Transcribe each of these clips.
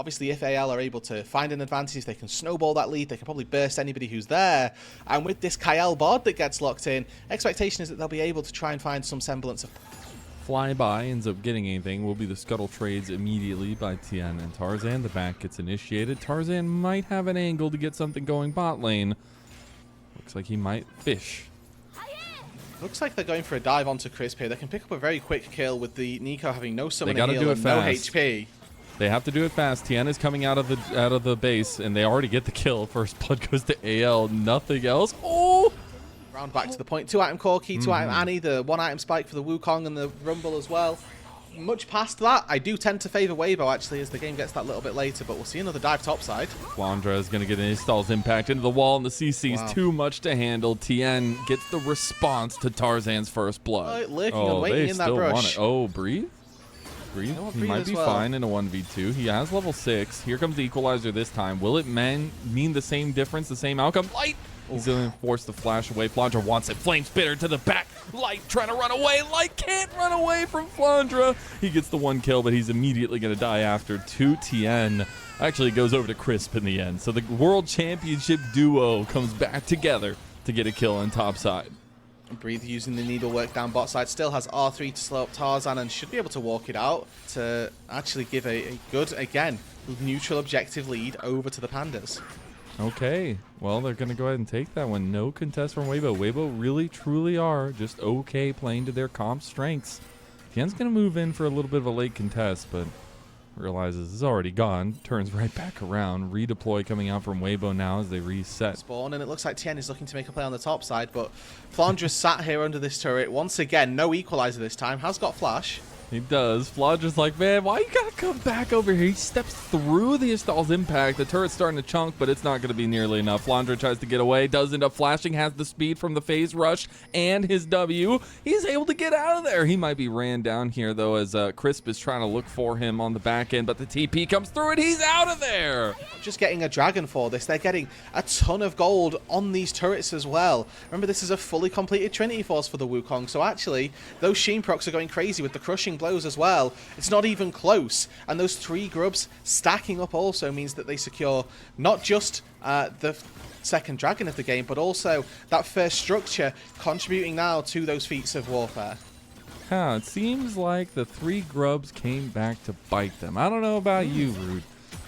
Obviously, if AL are able to find an advantage, they can snowball that lead. They can probably burst anybody who's there. And with this Kyle board that gets locked in, expectation is that they'll be able to try and find some semblance of... Flyby ends up getting anything will be the scuttle trades immediately by Tien and Tarzan. The back gets initiated. Tarzan might have an angle to get something going bot lane. Looks like he might fish. Looks like they're going for a dive onto Crisp here. They can pick up a very quick kill with the Nico having no summoning They gotta heal do it and fast. no HP. They have to do it fast. Tien is coming out of the base, and they already get the kill. First blood goes to AL. Nothing else. Oh! Round back to the point. 2-item Corki, 2-item Annie, the 1-item Spike for the Wukong and the Rumble as well. Much past that, I do tend to favour Waybo actually as the game gets that little bit later, but we'll see another dive topside. Flandra is going to get an installs impact into the wall, and the CC is too much to handle. Tien gets the response to Tarzan's first blood. Lurking and waiting in that brush. Oh, breathe? Breathe? He might be fine in a 1v2. He has level 6. Here comes the equalizer this time. Will it mean the same difference, the same outcome? Light! He's going to force the flash away. Flandra wants it. Flame Spitter to the back. Light trying to run away. Light can't run away from Flandra. He gets the 1 kill, but he's immediately going to die after. 2 Tien. Actually, it goes over to Crisp in the end. So the World Championship duo comes back together to get a kill on top side. Breathe using the needlework down bot side. Still has R3 to slow up Tarzan and should be able to walk it out to actually give a good, again, neutral objective lead over to the Pandas. Okay, well, they're going to go ahead and take that one. No contest from Waybo. Waybo really, truly are just okay playing to their comp strengths. Tien's going to move in for a little bit of a late contest, but realizes it's already gone. Turns right back around. Redeploy coming out from Waybo now as they reset. Spawn, and it looks like Tien is looking to make a play on the top side, but Flandra sat here under this turret. Once again, no equalizer this time. Has got flash. He does. Flandra's like, man, why you gotta come back over here? He steps through the install's impact. The turret's starting to chunk, but it's not going to be nearly enough. Flandra tries to get away, does end up flashing, has the speed from the phase rush and his W. He's able to get out of there. He might be ran down here, though, as Crisp is trying to look for him on the back end, but the TP comes through and he's out of there. Just getting a dragon for this. They're getting a ton of gold on these turrets as well. Remember, this is a fully completed Trinity Force for the Wukong, so actually, those Sheen procs are going crazy with the crushing blows as well. It's not even close, and those 3 grubs stacking up also means that they secure not just the second dragon of the game, but also that first structure, contributing now to those feats of warfare. Huh, it seems like the 3 grubs came back to bite them. I don't know about you, Rude.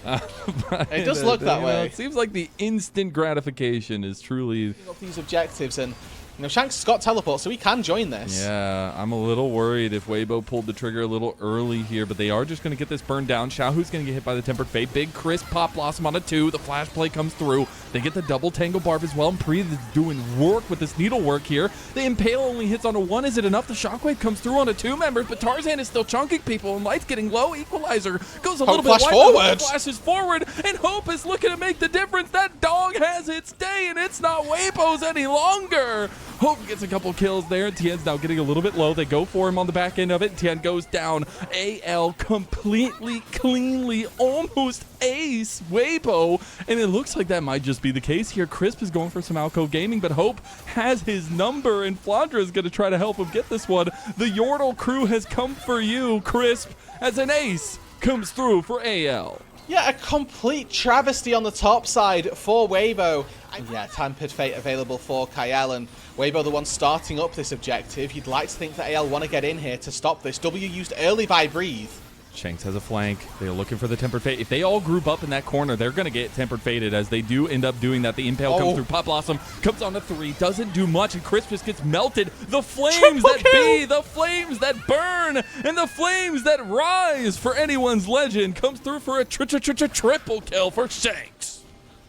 It does look that way. It seems like the instant gratification is truly... These objectives, and you know, Shanks has got teleport, so he can join this. Yeah, I'm a little worried if Waybo pulled the trigger a little early here, but they are just going to get this burned down. Xiaohu's going to get hit by the Tempered Fate. Big Crisp Pop Blossom on a 2. The flash play comes through. They get the double Tango Barb as well. And Preeth is doing work with this needlework here. The Impale only hits on a 1. Is it enough? The Shockwave comes through on a 2 members, but Tarzan is still chunking people, and Light's getting low. Equalizer goes a little bit wide. Forward. Flashes forward, and Hope is looking to make the difference. That dog has its day, and it's not Waybo's any longer. Hope gets a couple kills there. Tien's now getting a little bit low. They go for him on the back end of it. Tien goes down. AL completely, cleanly, almost ace Waybo. And it looks like that might just be the case here. Crisp is going for some Weibo Gaming, but Hope has his number, and Flandra is going to try to help him get this one. The Yordle crew has come for you, Crisp, as an ace comes through for AL. Yeah, a complete travesty on the top side for Waybo. And yeah, Tempered Fate available for Kyle, and Waybo the one starting up this objective. You'd like to think that AL want to get in here to stop this. W used early by Breathe. Shanks has a flank. They're looking for the Tempered Fate. If they all group up in that corner, they're going to get Tempered Fated, as they do end up doing that. The Impale comes through. Pop Blossom comes on to 3. Doesn't do much, and Crisp just gets melted. The flames that be, the flames that burn, and the flames that rise for anyone's legend comes through for a triple kill for Shanks.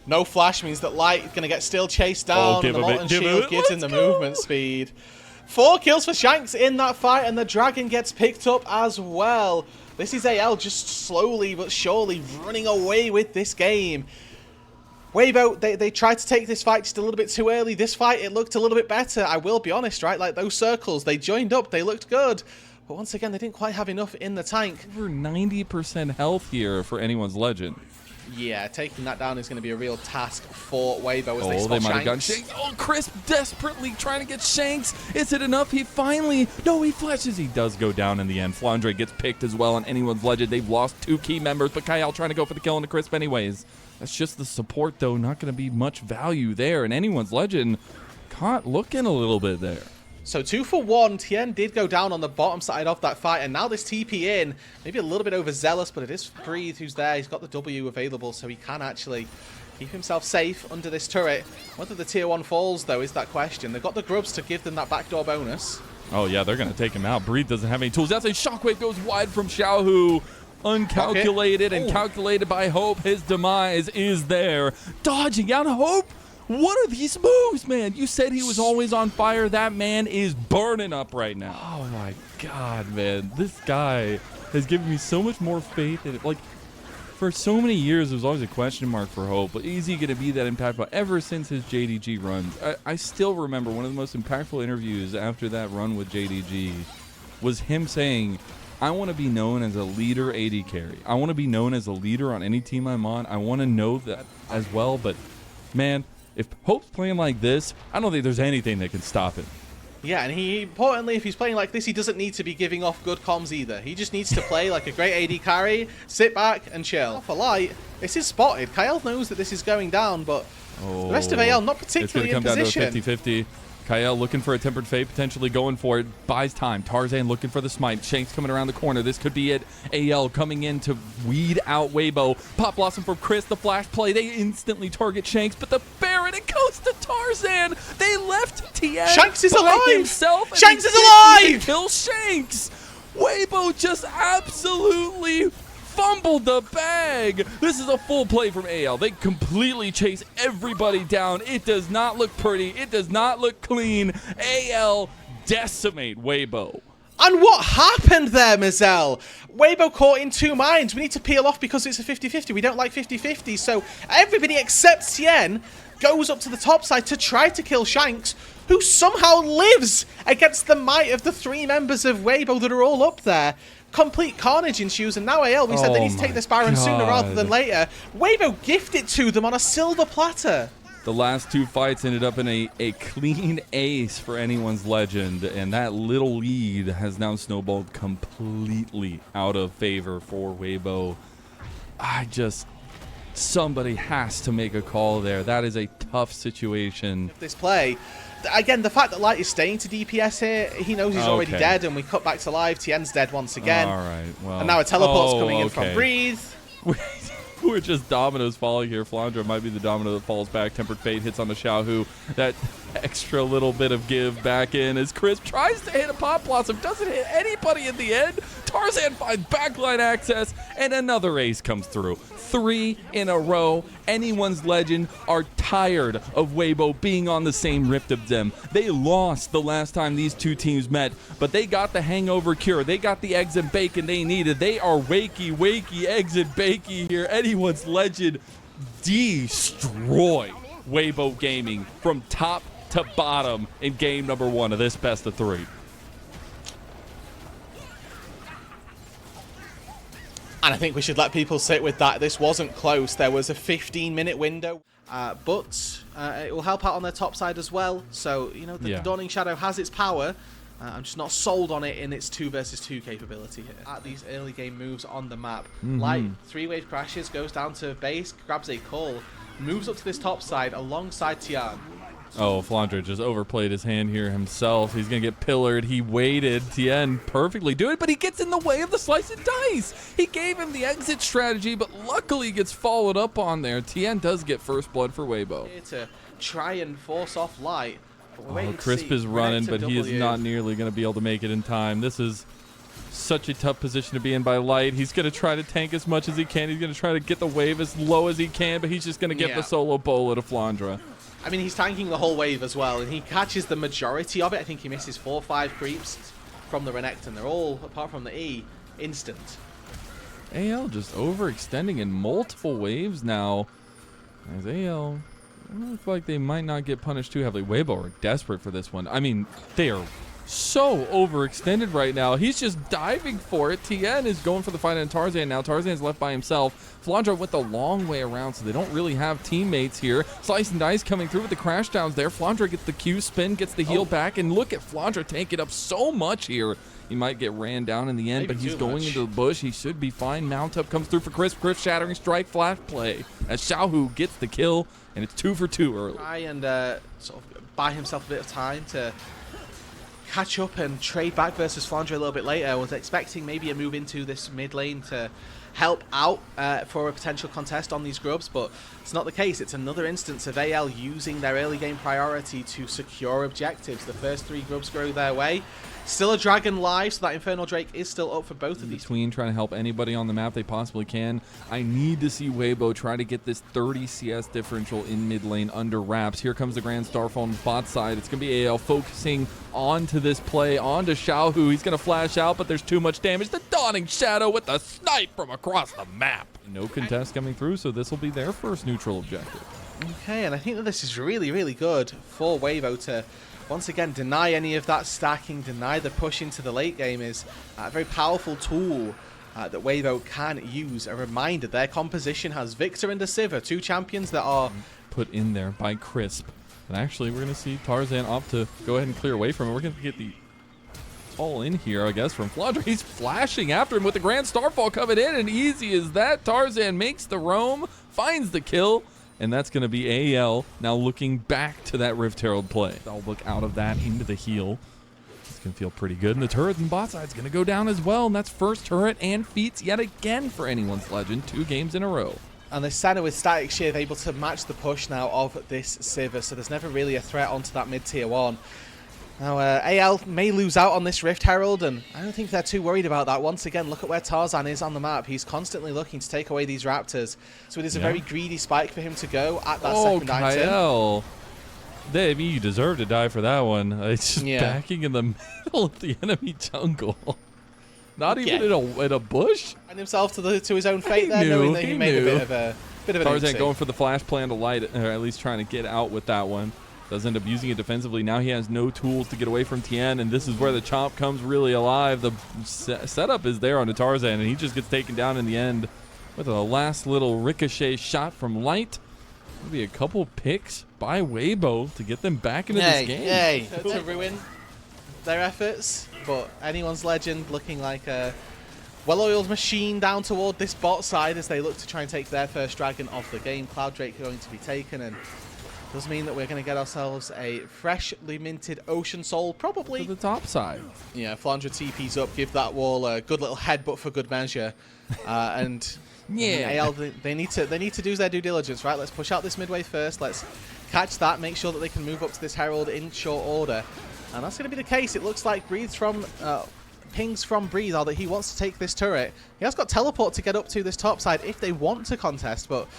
No flash means that Light is going to get still chased down, and the Molten Shield gives him the movement speed. 4 kills for Shanks in that fight, and the Dragon gets picked up as well. This is AL just slowly but surely running away with this game. Waybo, they tried to take this fight just a little bit too early. This fight, it looked a little bit better. I will be honest, right? Like those circles, they joined up, they looked good. But once again, they didn't quite have enough in the tank. Over 90% health here for anyone's legend. Yeah, taking that down is going to be a real task for Weibo as they Oh, spot they might have gotten Shanks. Shanks. Oh, Crisp desperately trying to get Shanks. Is it enough? He finally... No, he flashes. He does go down in the end. Flandre gets picked as well on Anyone's Legend. They've lost 2 key members, but Kyle trying to go for the kill on the Crisp anyways. That's just the support, though. Not going to be much value there. And Anyone's Legend caught looking a little bit there. So 2 for 1. Tien did go down on the bottom side of that fight, and now this TP in, maybe a little bit overzealous, but it is Breathe who's there. He's got the W available, so he can actually keep himself safe under this turret. Whether the tier 1 falls, though, is that question. They've got the grubs to give them that backdoor bonus. Oh, yeah, they're going to take him out. Breathe doesn't have any tools. That's a Shockwave goes wide from Xiaohu. Uncalculated and calculated by Hope. His demise is there. Dodging out Hope. What are these moves, man? You said he was always on fire. That man is burning up right now. Oh, my God, man. This guy has given me so much more faith in it. Like, for so many years, there was always a question mark for Hope. But is he going to be that impactful? Ever since his JDG runs, I still remember one of the most impactful interviews after that run with JDG was him saying, I want to be known as a leader AD carry. I want to be known as a leader on any team I'm on. I want to know that as well. But, man, if Hope's playing like this, I don't think there's anything that can stop him. Yeah, and importantly, if he's playing like this, he doesn't need to be giving off good comms either. He just needs to play like a great AD carry, sit back and chill. For Light, this is spotted. Kyle knows that this is going down, but the rest of AL not particularly in position. It's going to come down to a 50-50. Kyle looking for a Tempered Fate, potentially going for it. Buys time. Tarzan looking for the smite. Shanks coming around the corner. This could be it. AL coming in to weed out Waybo. Pop Blossom from Chris. The flash play. They instantly target Shanks, but the Baron, it goes to Tarzan. They left Tien Shanks is alive. Himself, Shanks is alive. Kill Shanks. Waybo just absolutely fumbled the bag. This is a full play from AL. They completely chase everybody down. It does not look pretty. It does not look clean. AL decimate Waybo. And what happened there, Mazel? Waybo caught in 2 minds. We need to peel off because it's a 50-50. We don't like 50-50. So everybody except Tien goes up to the top side to try to kill Shanks, who somehow lives against the might of the 3 members of Waybo that are all up there. Complete carnage ensues, and now AL, we said they need to take this Baron sooner rather than later. Waybo gifted it to them on a silver platter. The last 2 fights ended up in a clean ace for Anyone's Legend, and that little lead has now snowballed completely out of favor for Waybo. Somebody has to make a call there. That is a tough situation. This play, again, the fact that Light is staying to DPS here, he knows he's already dead, and we cut back to live. Tien's dead once again. All right, well. And now a teleport's coming in from Breathe. We're just dominoes falling here. Flandre might be the domino that falls back. Tempered Fate hits on the Xiaohu. That extra little bit of give back in as Crisp tries to hit a Pop Blossom. Doesn't hit anybody in the end. Tarzan finds backline access, and another ace comes through. 3 in a row. Anyone's Legend are tired of Waybo being on the same rift of them. They lost the last time these 2 teams met, but they got the hangover cure. They got the eggs and bacon they needed. They are wakey, eggs and bacon here. Anyone's Legend destroy Weibo Gaming from top to bottom in game number 1 of this best of 3. And I think we should let people sit with that. This wasn't close. There was a 15-minute window. But it will help out on their top side as well. So, you know, the Dawning Shadow has its power. I'm just not sold on it in its 2 versus 2 capability here. At these early game moves on the map. Light, 3-wave crashes, goes down to base, grabs a call, moves up to this top side alongside Tien. Oh, Flandre just overplayed his hand here himself. He's going to get pillared. He waited. Tien perfectly do it, but he gets in the way of the slice and dice. He gave him the exit strategy, but luckily gets followed up on there. Tien does get first blood for Waybo. Here to try and force off Light. Crisp is running, but he is not nearly going to be able to make it in time. This is such a tough position to be in by Light. He's going to try to tank as much as he can. He's going to try to get the wave as low as he can, but he's just going to get the solo bola to Flandre. I mean, he's tanking the whole wave as well, and he catches the majority of it. I think he misses 4 or 5 creeps from the Renekton. They're all, apart from the E, instant. AL just overextending in multiple waves now. As AL look like they might not get punished too heavily. Weibo are desperate for this one. I mean, they are so overextended right now. He's just diving for it. Tien is going for the fight on Tarzan now. Tarzan's left by himself. Flandra went the long way around, so they don't really have teammates here. Slice and Dice coming through with the crash downs there. Flandra gets the Q spin, gets the heal back, and look at Flandra tanking up so much here. He might get ran down in the end, but he's going into the bush. He should be fine. Mount up comes through for Crisp. Crisp shattering strike, flash play as Xiaohu gets the kill, and it's 2 for 2 early. Try and sort of buy himself a bit of time to catch up and trade back versus Flandra a little bit later. I was expecting maybe a move into this mid lane to help out for a potential contest on these grubs, but it's not the case. It's another instance of AL using their early game priority to secure objectives. The first 3 grubs go their way. Still a dragon live, so that Infernal Drake is still up for both of these. Between trying to help anybody on the map they possibly can. I need to see Waybo try to get this 30 CS differential in mid lane under wraps. Here comes the Grand Starfall on the bot side. It's going to be AL focusing onto this play, onto Xiaohu. He's going to flash out, but there's too much damage. The Dawning Shadow with the snipe from across the map. No contest coming through, so this will be their first neutral objective. Okay, and I think that this is really, really good for Waybo to once again deny any of that stacking, deny the push into the late game. Is a very powerful tool that Waybo can use. A reminder, their composition has Victor and Deceiver, 2 champions that are put in there by Crisp. And actually, we're going to see Tarzan opt to go ahead and clear away from him. We're going to get the all in here, I guess, from Flandra. He's flashing after him with the Grand Starfall coming in, and easy as that. Tarzan makes the roam, finds the kill, and that's going to be AL now looking back to that Rift Herald play. They'll look out of that into the heal. It's going to feel pretty good. And the turret and bot side's going to go down as well. And that's first turret and feats yet again for Anyone's Legend. 2 games in a row. And the Senna with Static Shiv able to match the push now of this Sivir. So there's never really a threat onto that mid-tier 1. Now, AL may lose out on this Rift Herald, and I don't think they're too worried about that. Once again, look at where Tarzan is on the map. He's constantly looking to take away these Raptors. So it is a very greedy spike for him to go at that second item. Kyle. Dave, you deserve to die for that one. It's just backing in the middle of the enemy jungle. Not even in a bush? And himself to his own fate there, knowing that he made a bit of an Tarzan going for the flash plan to light it, or at least trying to get out with that one. Does end up using it defensively. Now he has no tools to get away from Tien, and this is where the chomp comes really alive. The setup is there on the Tarzan, and he just gets taken down in the end with a last little ricochet shot from Light. Maybe a couple picks by Waybo to get them back into this game. To ruin their efforts, but Anyone's Legend looking like a well-oiled machine down toward this bot side as they look to try and take their first dragon of the game. Cloud Drake going to be taken, and does mean that we're going to get ourselves a freshly minted Ocean Soul, probably to the top side. Yeah, Flandra TP's up, give that wall a good little headbutt for good measure, and AL they need to do their due diligence, right? Let's push out this midway first. Let's catch that, make sure that they can move up to this Herald in short order, and that's going to be the case. It looks like pings from Breathe are that he wants to take this turret. He has got teleport to get up to this top side if they want to contest, but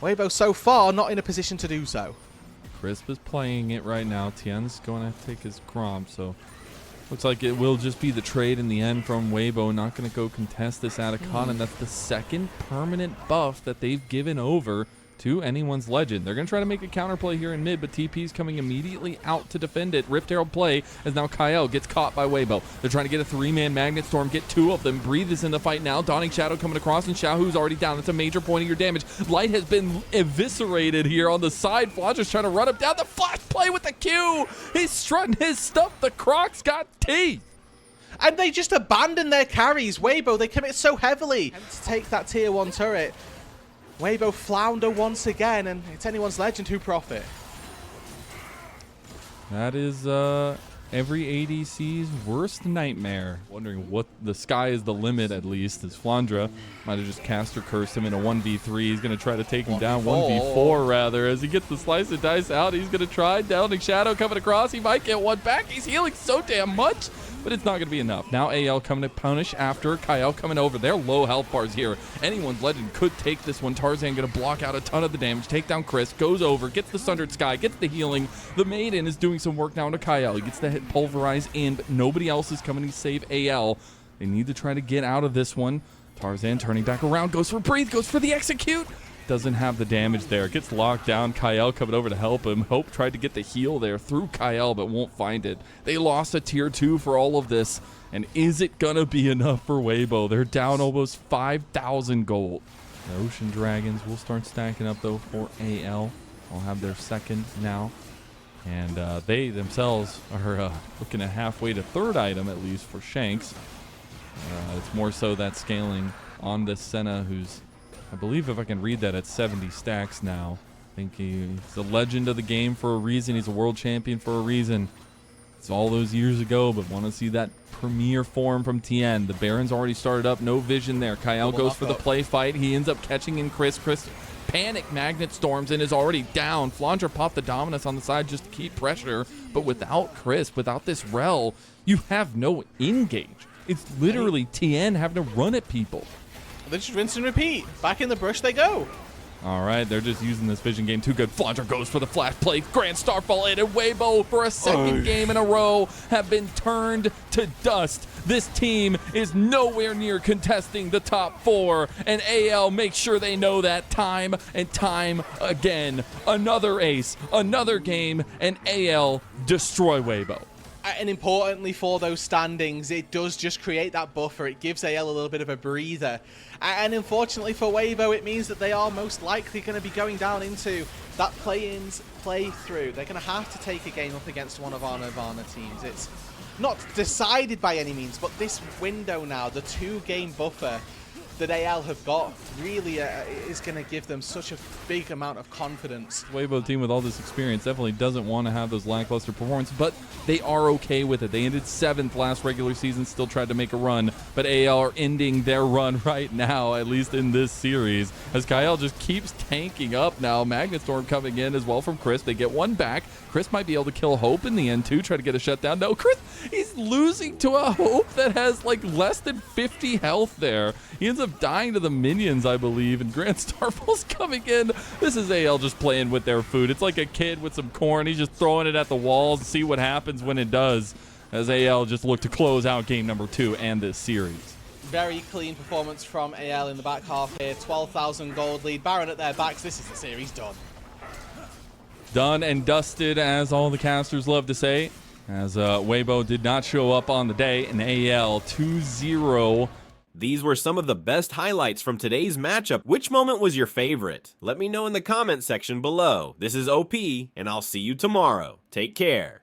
Waybo so far not in a position to do so. Crisp is playing it right now. Tien's going to take his Grom, so looks like it will just be the trade in the end from Waybo. Not going to go contest this Atacon, and that's the second permanent buff that they've given over to Anyone's Legend. They're going to try to make a counterplay here in mid, but TP's coming immediately out to defend it. Rift Herald play as now Kyle gets caught by Waybo. They're trying to get a 3-man Magnet Storm, get 2 of them. Breathe is in the fight now. Dawning Shadow coming across, and Xiaohu's already down. It's a major point of your damage. Light has been eviscerated here on the side. Flandra's trying to run him down. The flash play with the Q. He's strutting his stuff. The Croc's got teeth. And they just abandon their carries. Waybo, they commit so heavily to take that tier 1 turret. Waybo flounder once again, and it's Anyone's Legend who profit. That is every ADC's worst nightmare. Wondering what the sky is the limit, at least, as Flandra might have just caster cursed him in a 1v3. He's going to try to take him down, 1v4 rather, as he gets the slice of dice out. He's going to try. Downing Shadow coming across. He might get one back. He's healing so damn much, but it's not going to be enough. Now AL coming to punish after Kyle coming over. They're low health bars here. Anyone's Legend could take this one. Tarzan going to block out a ton of the damage. Take down Chris. Goes over. Gets the Sundered Sky. Gets the healing. The Maiden is doing some work now to Kyle. He gets the hit pulverize in, but nobody else is coming to save AL. They need to try to get out of this one. Tarzan turning back around. Goes for Breathe. Goes for the execute. doesn't have the damage there. Gets locked down. Kyle coming over to help him. Hope tried to get the heal there through Kyle, but won't find it. They lost a tier 2 for all of this. And is it going to be enough for Waybo? They're down almost 5,000 gold. The Ocean Dragons will start stacking up, though, for AL. They'll have their second now. And they themselves are looking at halfway to third item, at least, for Shanks. It's more so that scaling on this Senna, who's, I believe, if I can read that, at 70 stacks now. I think he's a legend of the game for a reason. He's a world champion for a reason. It's all those years ago, but want to see that premier form from Tien. The Baron's already started up. No vision there. Kyle goes for the play fight. He ends up catching in Chris. Chris panic magnet storms and is already down. Flandre popped the Dominus on the side just to keep pressure, but without Chris, without this Rel, you have no engage. It's literally Tien having to run at people. They just rinse and repeat. Back in the brush they go. All right, they're just using this vision game too good. Flandre goes for the flash play. Grand Starfall in, and Waybo for a second game in a row have been turned to dust. This team is nowhere near contesting the top 4, and AL makes sure they know that time and time again. Another ace, another game, and AL destroy Waybo. And importantly for those standings, it does just create that buffer. It gives AL a little bit of a breather. And unfortunately for Weibo, it means that they are most likely going to be going down into that play-ins playthrough. They're going to have to take a game up against one of our Nirvana teams. It's not decided by any means, but this window now, the 2-game buffer that AL have got, really is going to give them such a big amount of confidence. The Weibo team with all this experience definitely doesn't want to have those lackluster performances, but they are okay with it. They ended 7th last regular season, still tried to make a run, but AL are ending their run right now, at least in this series, as Kyle just keeps tanking up now. Magnet Storm coming in as well from Chris. They get one back. Chris might be able to kill Hope in the end too, try to get a shutdown. No, Chris, he's losing to a Hope that has like less than 50 health there. He ends up dying to the minions, I believe, and Grand Starfall's coming in. This is AL just playing with their food. It's like a kid with some corn. He's just throwing it at the walls and see what happens when it does, as AL just look to close out game number 2 and this series. Very clean performance from AL in the back half here. 12,000 gold lead. Baron at their backs. This is the series done. Done and dusted, as all the casters love to say, as Waybo did not show up on the day, and AL 2-0. These were some of the best highlights from today's matchup. Which moment was your favorite? Let me know in the comment section below. This is OP, and I'll see you tomorrow. Take care.